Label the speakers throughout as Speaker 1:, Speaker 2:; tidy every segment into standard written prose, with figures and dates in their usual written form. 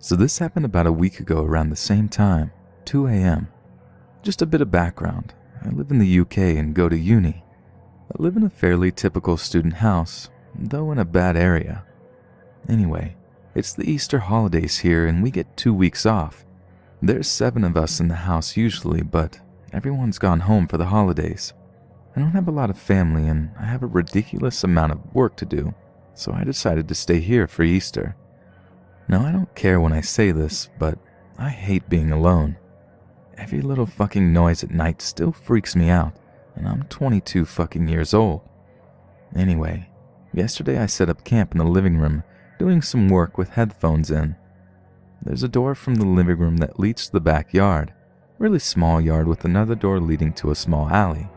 Speaker 1: So this happened about a week ago around the same time, 2 a.m. Just a bit of background. I live in the UK and go to uni. I live in a fairly typical student house, though in a bad area. Anyway, it's the Easter holidays here and we get 2 weeks off. There's 7 of us in the house usually, but everyone's gone home for the holidays. I don't have a lot of family and I have a ridiculous amount of work to do, so I decided to stay here for Easter. Now, I don't care when I say this, but I hate being alone. Every little fucking noise at night still freaks me out, and I'm 22 fucking years old. Anyway, yesterday I set up camp in the living room, doing some work with headphones in. There's a door from the living room that leads to the backyard, really small yard with another door leading to a small alley.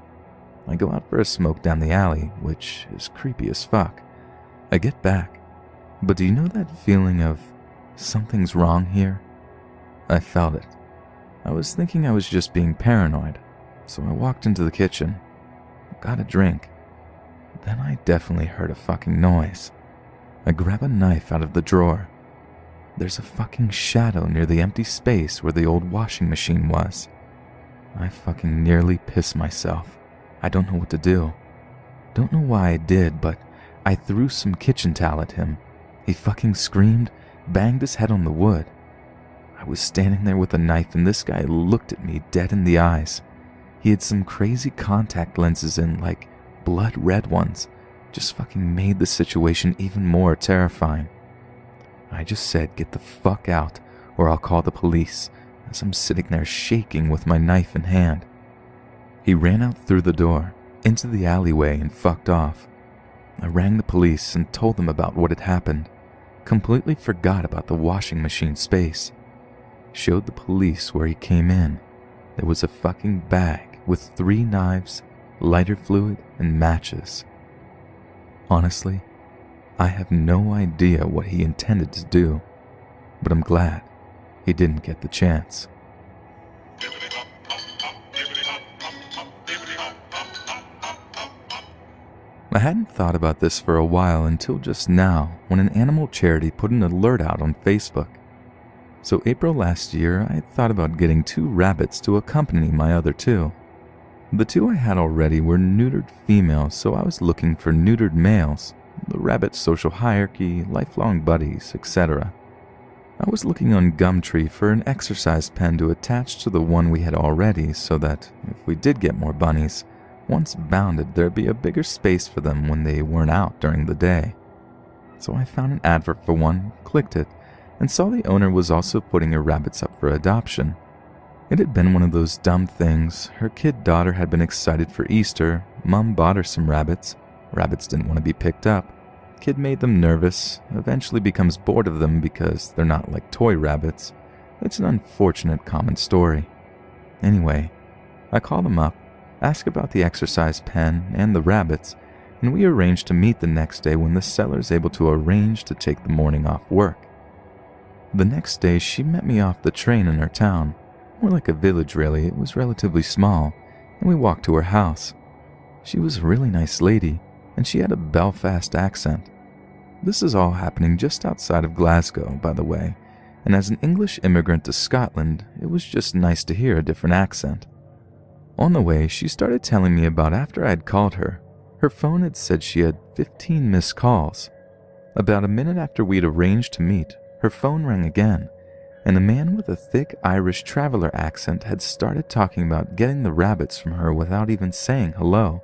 Speaker 1: I go out for a smoke down the alley, which is creepy as fuck. I get back, but do you know that feeling of something's wrong here? I felt it. I was thinking I was just being paranoid, so I walked into the kitchen, got a drink. Then I definitely heard a fucking noise. I grab a knife out of the drawer. There's a fucking shadow near the empty space where the old washing machine was. I fucking nearly pissed myself. I don't know what to do. Don't know why I did, but I threw some kitchen towel at him. He fucking screamed, banged his head on the wood. I was standing there with a knife and this guy looked at me dead in the eyes. He had some crazy contact lenses in, like blood red ones. Just fucking made the situation even more terrifying. I just said, get the fuck out or I'll call the police, as I'm sitting there shaking with my knife in hand. He ran out through the door, into the alleyway and fucked off. I rang the police and told them about what had happened. Completely forgot about the washing machine space. Showed the police where he came in. There was a fucking bag with 3 knives, lighter fluid, and matches. Honestly, I have no idea what he intended to do, but I'm glad he didn't get the chance. I hadn't thought about this for a while until just now when an animal charity put an alert out on Facebook. So April last year, I thought about getting 2 rabbits to accompany my other 2. The 2 I had already were neutered females, so I was looking for neutered males, the rabbit's social hierarchy, lifelong buddies, etc. I was looking on Gumtree for an exercise pen to attach to the one we had already so that if we did get more bunnies, once bounded there'd be a bigger space for them when they weren't out during the day. So I found an advert for one, clicked it, and saw the owner was also putting her rabbits up for adoption. It had been one of those dumb things. Her kid daughter had been excited for Easter, mom bought her some rabbits. Rabbits didn't want to be picked up. Kid made them nervous, eventually becomes bored of them because they're not like toy rabbits. It's an unfortunate common story. Anyway, I call them up, ask about the exercise pen and the rabbits, and we arrange to meet the next day when the seller's able to arrange to take the morning off work. The next day, she met me off the train in her town. More like a village, really. It was relatively small, and we walked to her house. She was a really nice lady, and she had a Belfast accent. This is all happening just outside of Glasgow, by the way, and as an English immigrant to Scotland, it was just nice to hear a different accent. On the way, she started telling me about after I had called her. Her phone had said she had 15 missed calls. About a minute after we'd arranged to meet, her phone rang again, and a man with a thick Irish traveler accent had started talking about getting the rabbits from her without even saying hello.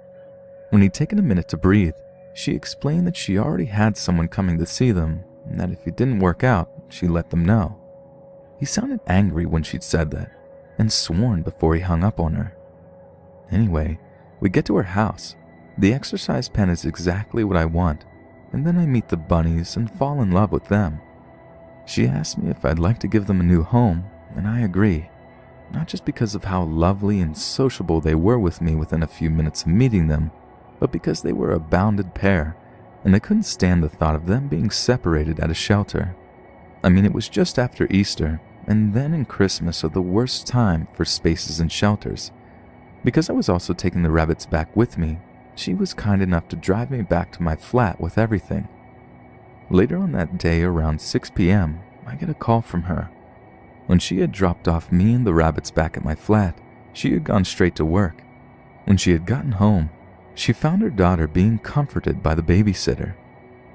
Speaker 1: When he'd taken a minute to breathe, she explained that she already had someone coming to see them, and that if it didn't work out, she'd let them know. He sounded angry when she'd said that, and sworn before he hung up on her. Anyway, we get to her house. The exercise pen is exactly what I want, and then I meet the bunnies and fall in love with them. She asked me if I'd like to give them a new home, and I agree. Not just because of how lovely and sociable they were with me within a few minutes of meeting them, but because they were a bounded pair, and I couldn't stand the thought of them being separated at a shelter. I mean, it was just after Easter, and then in Christmas are the worst time for spaces in shelters. Because I was also taking the rabbits back with me, she was kind enough to drive me back to my flat with everything. Later on that day, around 6 p.m., I get a call from her. When she had dropped off me and the rabbits back at my flat, she had gone straight to work. When she had gotten home, she found her daughter being comforted by the babysitter.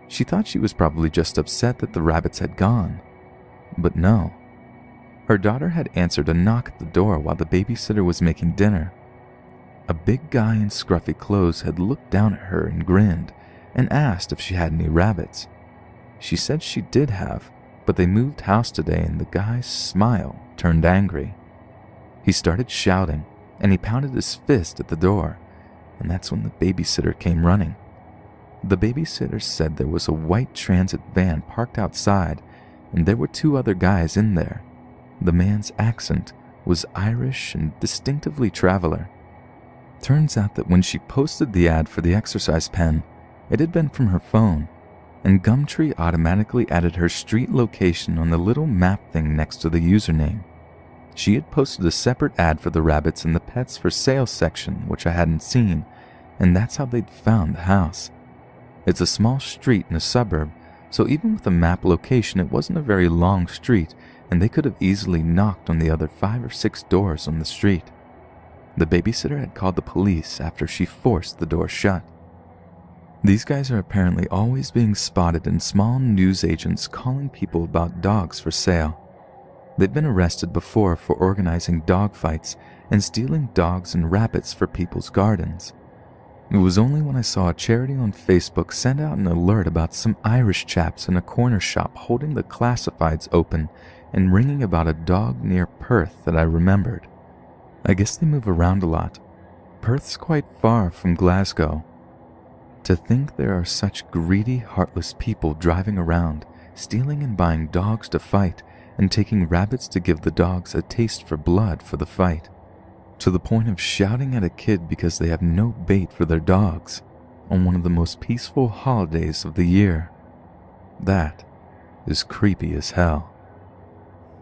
Speaker 1: She thought she was probably just upset that the rabbits had gone. But no. Her daughter had answered a knock at the door while the babysitter was making dinner. A big guy in scruffy clothes had looked down at her and grinned and asked if she had any rabbits. She said she did have, but they moved house today and the guy's smile turned angry. He started shouting and he pounded his fist at the door, and that's when the babysitter came running. The babysitter said there was a white transit van parked outside and there were 2 other guys in there. The man's accent was Irish and distinctively traveler. Turns out that when she posted the ad for the exercise pen, it had been from her phone, and Gumtree automatically added her street location on the little map thing next to the username. She had posted a separate ad for the rabbits in the pets for sale section, which I hadn't seen, and that's how they'd found the house. It's a small street in a suburb, so even with a map location, it wasn't a very long street, and they could have easily knocked on the other 5 or 6 doors on the street. The babysitter had called the police after she forced the door shut. These guys are apparently always being spotted in small news agents calling people about dogs for sale. They've been arrested before for organizing dog fights and stealing dogs and rabbits for people's gardens. It was only when I saw a charity on Facebook send out an alert about some Irish chaps in a corner shop holding the classifieds open and ringing about a dog near Perth that I remembered. I guess they move around a lot. Perth's quite far from Glasgow. To think there are such greedy, heartless people driving around, stealing and buying dogs to fight, and taking rabbits to give the dogs a taste for blood for the fight, to the point of shouting at a kid because they have no bait for their dogs on one of the most peaceful holidays of the year. That is creepy as hell.